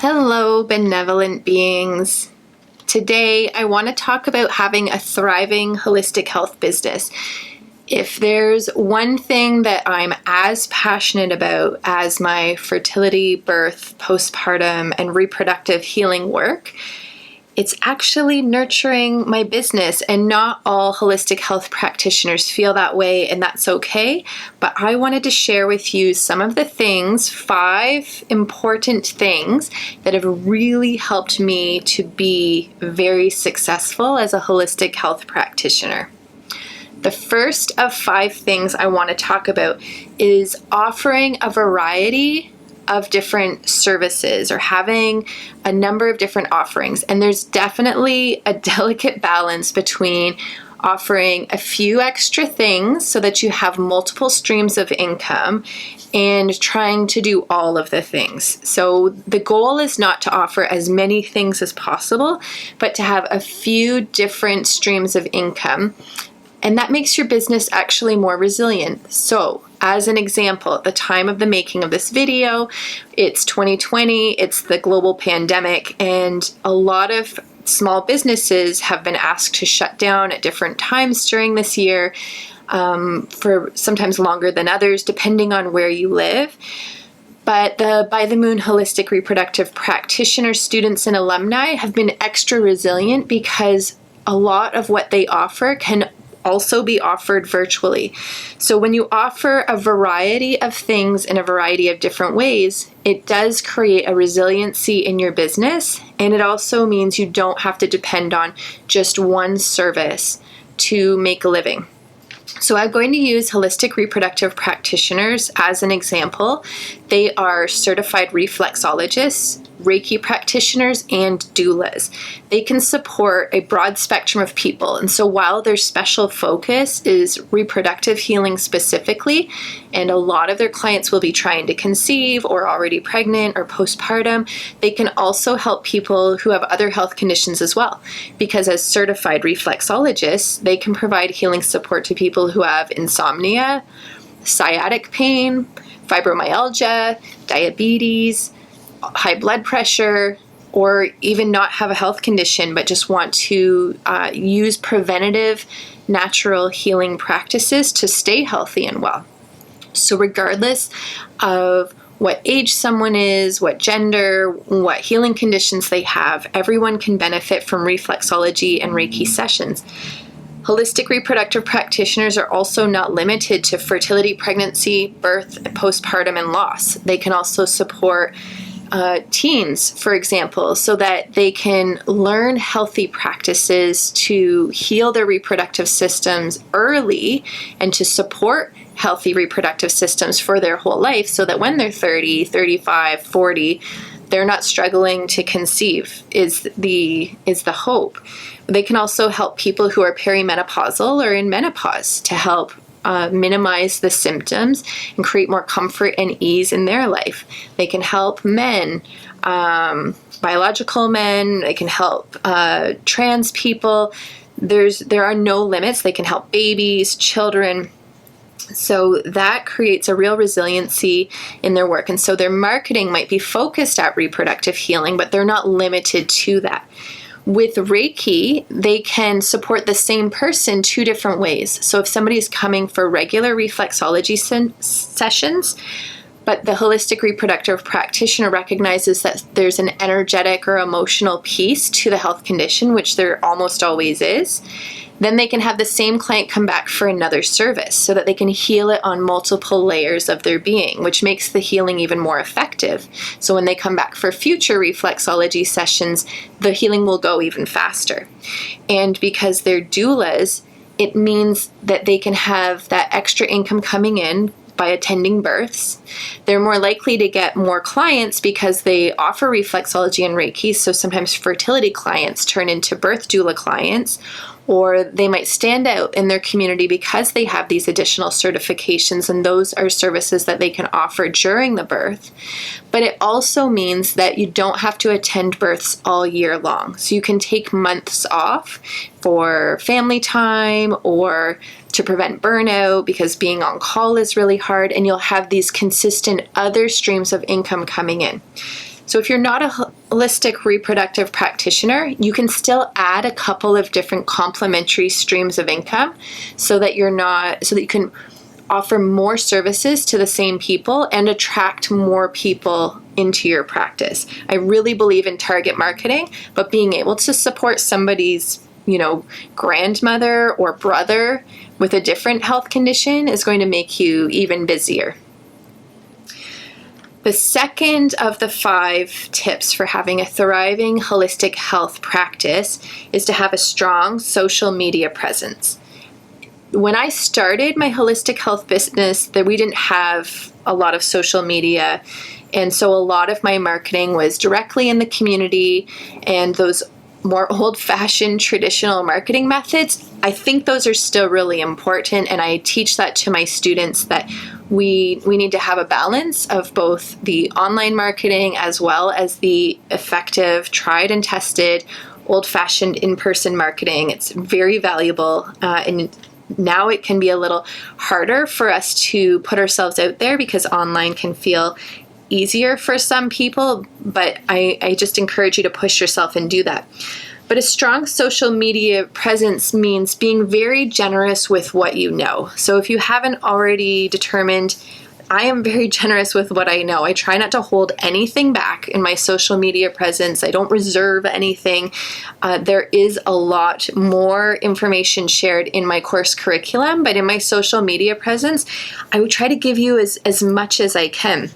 Hello, benevolent beings. Today, I want to talk about having a thriving holistic health business. If there's one thing that I'm as passionate about as my fertility, birth, postpartum, and reproductive healing work, it's actually nurturing my business, and not all holistic health practitioners feel that way, and that's okay. But I wanted to share with you some of the things, 5 important things that have really helped me to be very successful as a holistic health practitioner. The first of 5 things I want to talk about is offering a variety of different services or having a number of different offerings. And there's definitely a delicate balance between offering a few extra things so that you have multiple streams of income and trying to do all of the things. So the goal is not to offer as many things as possible, but to have a few different streams of income. And that makes your business actually more resilient. So, as an example, at the time of the making of this video, it's 2020, it's the global pandemic, and a lot of small businesses have been asked to shut down at different times during this year, for sometimes longer than others, depending on where you live. But the By the Moon Holistic Reproductive Practitioner students and alumni have been extra resilient because a lot of what they offer can also be offered virtually. So when you offer a variety of things in a variety of different ways, it does create a resiliency in your business, and it also means you don't have to depend on just one service to make a living. So I'm going to use holistic reproductive practitioners as an example. They are certified reflexologists, Reiki practitioners, and doulas. They can support a broad spectrum of people. And so while their special focus is reproductive healing specifically, and a lot of their clients will be trying to conceive or already pregnant or postpartum, they can also help people who have other health conditions as well. Because as certified reflexologists, they can provide healing support to people who have insomnia, sciatic pain, fibromyalgia, diabetes, high blood pressure, or even not have a health condition but just want to use preventative natural healing practices to stay healthy and well. So regardless of what age someone is, what gender, what healing conditions they have, everyone can benefit from reflexology and Reiki sessions. Holistic reproductive practitioners are also not limited to fertility, pregnancy, birth, postpartum, and loss. They can also support teens, for example, so that they can learn healthy practices to heal their reproductive systems early and to support healthy reproductive systems for their whole life, so that when they're 30, 35, 40, they're not struggling to conceive is the hope. They can also help people who are perimenopausal or in menopause to help minimize the symptoms and create more comfort and ease in their life. They can help men, biological men. They can help trans people. There are no limits. They can help babies, children. So that creates a real resiliency in their work. And so their marketing might be focused at reproductive healing, but they're not limited to that. With Reiki, they can support the same person 2 different ways. So if somebody's coming for regular reflexology sessions, but the holistic reproductive practitioner recognizes that there's an energetic or emotional piece to the health condition, which there almost always is, then they can have the same client come back for another service so that they can heal it on multiple layers of their being, which makes the healing even more effective. So when they come back for future reflexology sessions, the healing will go even faster. And because they're doulas, it means that they can have that extra income coming in by attending births. They're more likely to get more clients because they offer reflexology and Reiki, so sometimes fertility clients turn into birth doula clients, or they might stand out in their community because they have these additional certifications, and those are services that they can offer during the birth. But it also means that you don't have to attend births all year long. So you can take months off for family time or to prevent burnout, because being on call is really hard, and you'll have these consistent other streams of income coming in. So if you're not a holistic reproductive practitioner, you can still add a couple of different complementary streams of income so that you can offer more services to the same people and attract more people into your practice. I really believe in target marketing, but being able to support somebody's, grandmother or brother with a different health condition is going to make you even busier. The second of the 5 tips for having a thriving holistic health practice is to have a strong social media presence. When I started my holistic health business, we didn't have a lot of social media. And so a lot of my marketing was directly in the community, and those more old-fashioned traditional marketing methods, I think those are still really important. And I teach that to my students, that we need to have a balance of both the online marketing as well as the effective, tried and tested, old-fashioned in-person marketing. It's very valuable, and now it can be a little harder for us to put ourselves out there because online can feel easier for some people, but I just encourage you to push yourself and do that. But a strong social media presence means being very generous with what you know. So if you haven't already determined, I am very generous with what I know. I try not to hold anything back in my social media presence. I don't reserve anything. There is a lot more information shared in my course curriculum, but in my social media presence, I would try to give you as much as I can,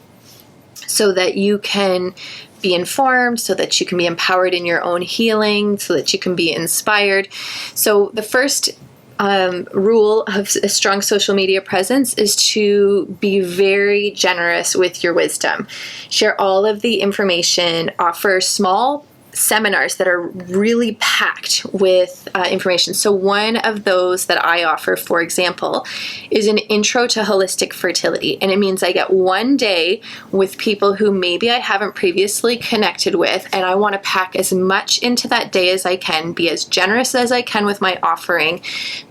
so that you can be informed, so that you can be empowered in your own healing, so that you can be inspired. So the first rule of a strong social media presence is to be very generous with your wisdom. Share all of the information, offer small seminars that are really packed with information. So one of those that I offer, for example, is an intro to holistic fertility. And it means I get one day with people who maybe I haven't previously connected with, and I want to pack as much into that day as I can, be as generous as I can with my offering,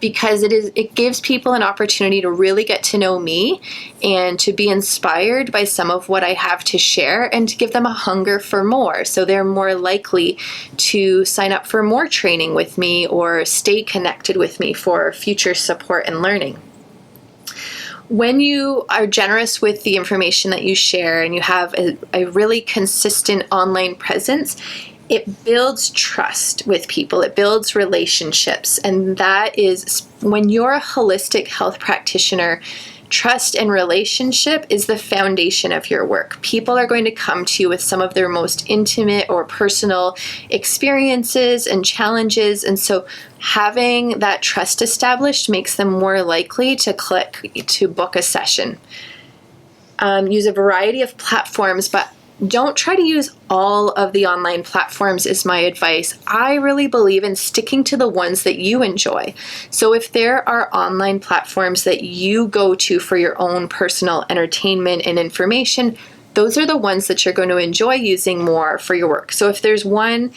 because it gives people an opportunity to really get to know me and to be inspired by some of what I have to share, and to give them a hunger for more. So they're more likely to sign up for more training with me or stay connected with me for future support and learning. When you are generous with the information that you share and you have a really consistent online presence, it builds trust with people. It builds relationships. And that is, when you're a holistic health practitioner, trust and relationship is the foundation of your work. People are going to come to you with some of their most intimate or personal experiences and challenges. And so having that trust established makes them more likely to click to book a session. Use a variety of platforms, but don't try to use all of the online platforms is my advice. I really believe in sticking to the ones that you enjoy. So if there are online platforms that you go to for your own personal entertainment and information, those are the ones that you're going to enjoy using more for your work. So if there's one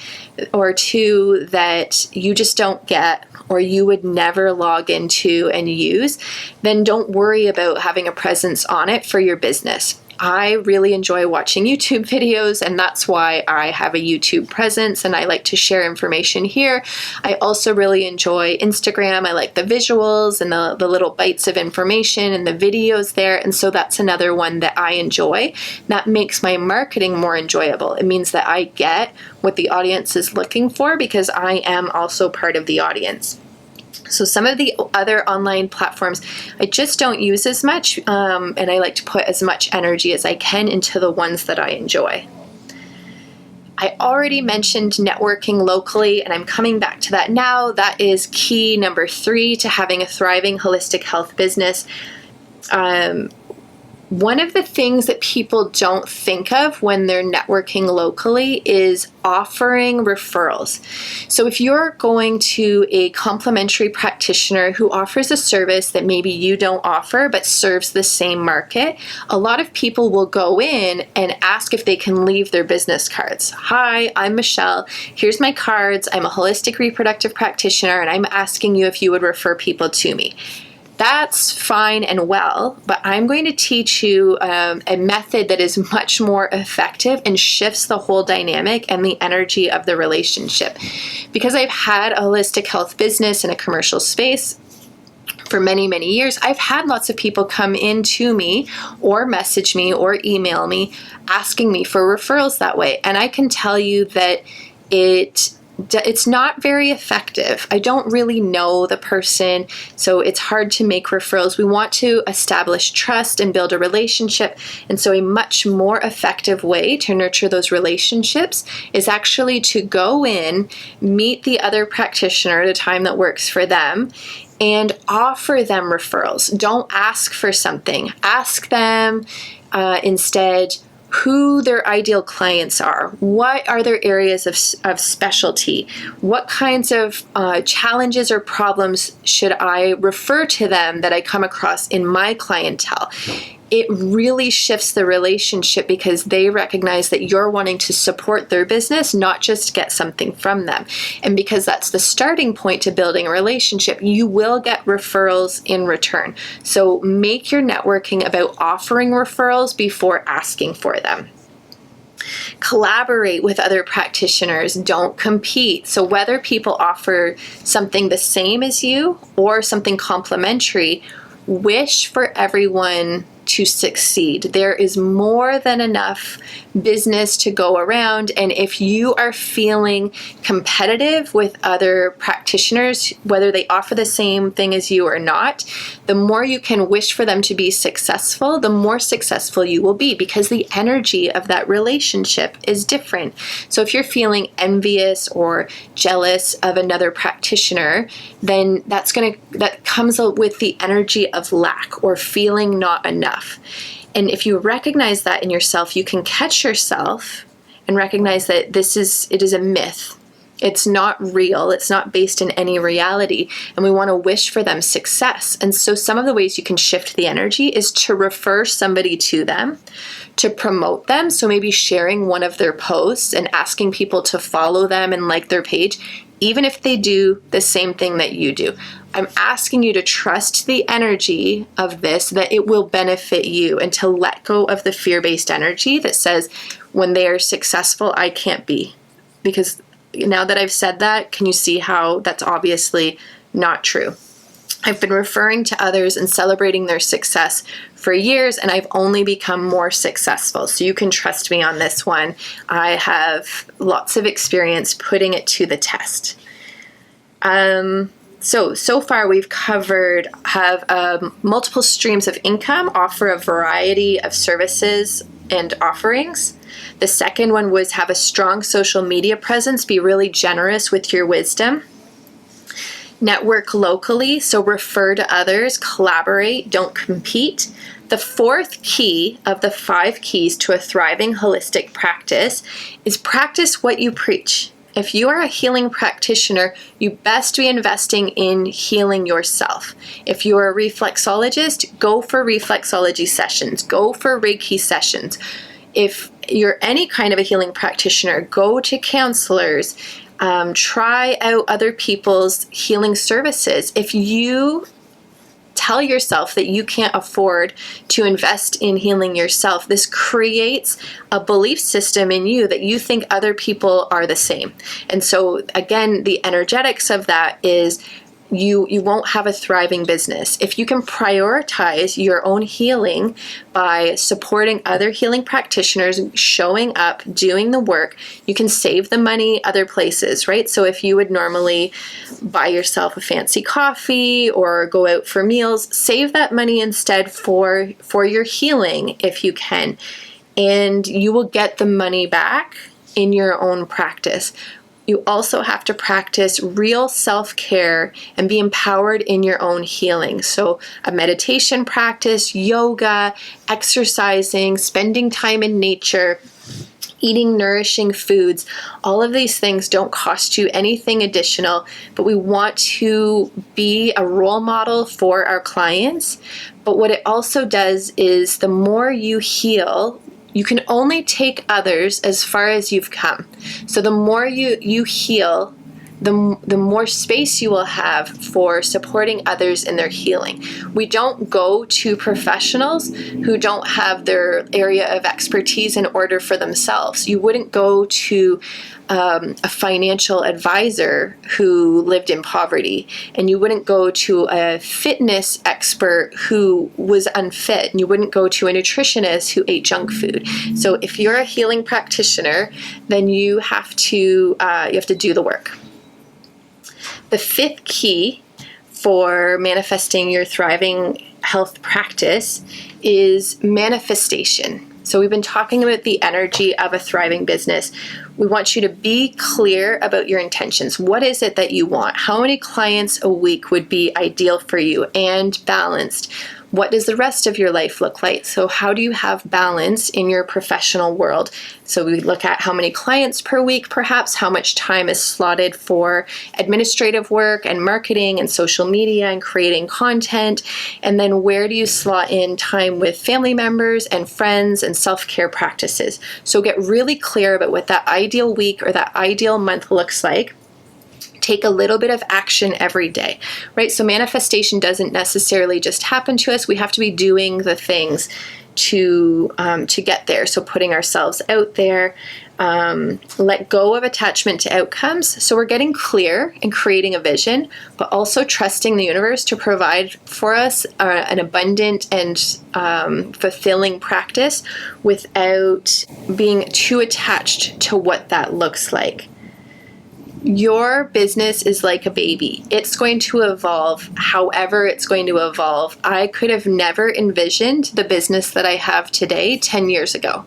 or two that you just don't get, or you would never log into and use, then don't worry about having a presence on it for your business. I really enjoy watching YouTube videos, and that's why I have a YouTube presence, and I like to share information here. I also really enjoy Instagram. I like the visuals and the little bites of information and the videos there, and so that's another one that I enjoy. That makes my marketing more enjoyable. It means that I get what the audience is looking for because I am also part of the audience. So some of the other online platforms I just don't use as much, and I like to put as much energy as I can into the ones that I enjoy. I already mentioned networking locally, and I'm coming back to that now. That is key number 3 to having a thriving holistic health business. One of the things that people don't think of when they're networking locally is offering referrals. So if you're going to a complementary practitioner who offers a service that maybe you don't offer but serves the same market, a lot of people will go in and ask if they can leave their business cards. Hi, I'm Michelle. Here's my cards. I'm a holistic reproductive practitioner, and I'm asking you if you would refer people to me. That's fine and well, but I'm going to teach you a method that is much more effective and shifts the whole dynamic and the energy of the relationship. Because I've had a holistic health business in a commercial space for many, many years, I've had lots of people come in to me or message me or email me asking me for referrals that way. And I can tell you that it's not very effective. I don't really know the person, so it's hard to make referrals. We want to establish trust and build a relationship. And so a much more effective way to nurture those relationships is actually to go in, meet the other practitioner at a time that works for them, and offer them referrals. Don't ask for something. Ask them instead who their ideal clients are. What are their areas of specialty? What kinds of challenges or problems should I refer to them that I come across in my clientele? It really shifts the relationship because they recognize that you're wanting to support their business, not just get something from them. And because that's the starting point to building a relationship, you will get referrals in return. So make your networking about offering referrals before asking for them. Collaborate with other practitioners. Don't compete. So whether people offer something the same as you or something complementary, wish for everyone to succeed. There is more than enough business to go around, and if you are feeling competitive with other practitioners, whether they offer the same thing as you or not, the more you can wish for them to be successful, the more successful you will be, because the energy of that relationship is different. So if you're feeling envious or jealous of another practitioner, then that comes with the energy of lack or feeling not enough. And if you recognize that in yourself, you can catch yourself and recognize that it is a myth. It's not real. It's not based in any reality. And we want to wish for them success. And so some of the ways you can shift the energy is to refer somebody to them, to promote them. So maybe sharing one of their posts and asking people to follow them and like their page, even if they do the same thing that you do. I'm asking you to trust the energy of this, that it will benefit you, and to let go of the fear-based energy that says, when they are successful, I can't be. Because now that I've said that, can you see how that's obviously not true? I've been referring to others and celebrating their success for years, and I've only become more successful. So you can trust me on this one. I have lots of experience putting it to the test. So far we've covered have multiple streams of income, offer a variety of services and offerings. The second one was have a strong social media presence, be really generous with your wisdom. Network locally, so refer to others, collaborate, don't compete. The fourth key of the 5 keys to a thriving holistic practice is practice what you preach. If you are a healing practitioner, you best be investing in healing yourself. If you are a reflexologist, go for reflexology sessions, go for Reiki sessions. If you're any kind of a healing practitioner, go to counselors, try out other people's healing services. If you tell yourself that you can't afford to invest in healing yourself, this creates a belief system in you that you think other people are the same. And so again, the energetics of that is you won't have a thriving business. If you can prioritize your own healing by supporting other healing practitioners, showing up, doing the work, you can save the money other places, right? So if you would normally buy yourself a fancy coffee or go out for meals, save that money instead for your healing if you can. And you will get the money back in your own practice. You also have to practice real self-care and be empowered in your own healing. So a meditation practice, yoga, exercising, spending time in nature, eating nourishing foods, all of these things don't cost you anything additional, but we want to be a role model for our clients. But what it also does is the more you heal, you can only take others as far as you've come. So the more you heal, the more space you will have for supporting others in their healing. We don't go to professionals who don't have their area of expertise in order for themselves. You wouldn't go to a financial advisor who lived in poverty, and you wouldn't go to a fitness expert who was unfit, and you wouldn't go to a nutritionist who ate junk food. So if you're a healing practitioner, then you have to do the work. The fifth key for manifesting your thriving health practice is manifestation. So we've been talking about the energy of a thriving business. We want you to be clear about your intentions. What is it that you want? How many clients a week would be ideal for you and balanced? What does the rest of your life look like? So how do you have balance in your professional world? So we look at how many clients per week, perhaps how much time is slotted for administrative work and marketing and social media and creating content. And then where do you slot in time with family members and friends and self-care practices? So get really clear about what that ideal week or that ideal month looks like. Take a little bit of action every day, right? So manifestation doesn't necessarily just happen to us. We have to be doing the things to get there. So putting ourselves out there, let go of attachment to outcomes. So we're getting clear and creating a vision, but also trusting the universe to provide for us an abundant and fulfilling practice without being too attached to what that looks like. Your business is like a baby. It's going to evolve however it's going to evolve. I could have never envisioned the business that I have today 10 years ago.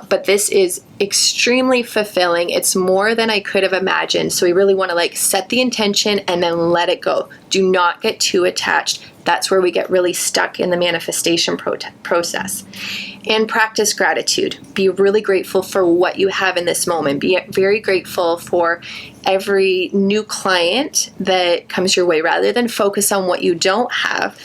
But this is extremely fulfilling. It's more than I could have imagined. So we really want to set the intention and then let it go. Do not get too attached. That's where we get really stuck in the manifestation process. And practice gratitude. Be really grateful for what you have in this moment. Be very grateful for every new client that comes your way rather than focus on what you don't have.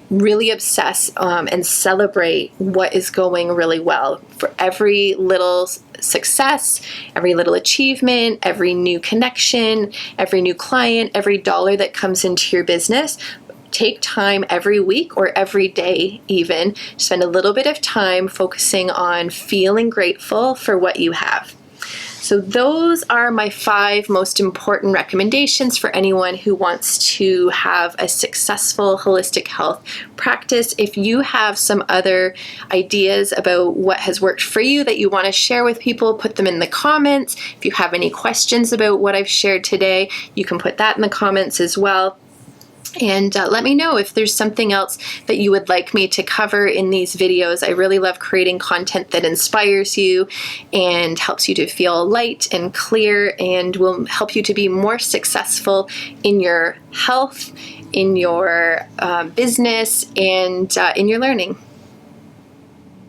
Really obsess and celebrate what is going really well. For every little success, every little achievement, every new connection, every new client, every dollar that comes into your business, take time every week or every day even, spend a little bit of time focusing on feeling grateful for what you have. So those are my 5 most important recommendations for anyone who wants to have a successful holistic health practice. If you have some other ideas about what has worked for you that you want to share with people, put them in the comments. If you have any questions about what I've shared today, you can put that in the comments as well. And let me know if there's something else that you would like me to cover in these videos. I really love creating content that inspires you and helps you to feel light and clear and will help you to be more successful in your health, in your business, and in your learning.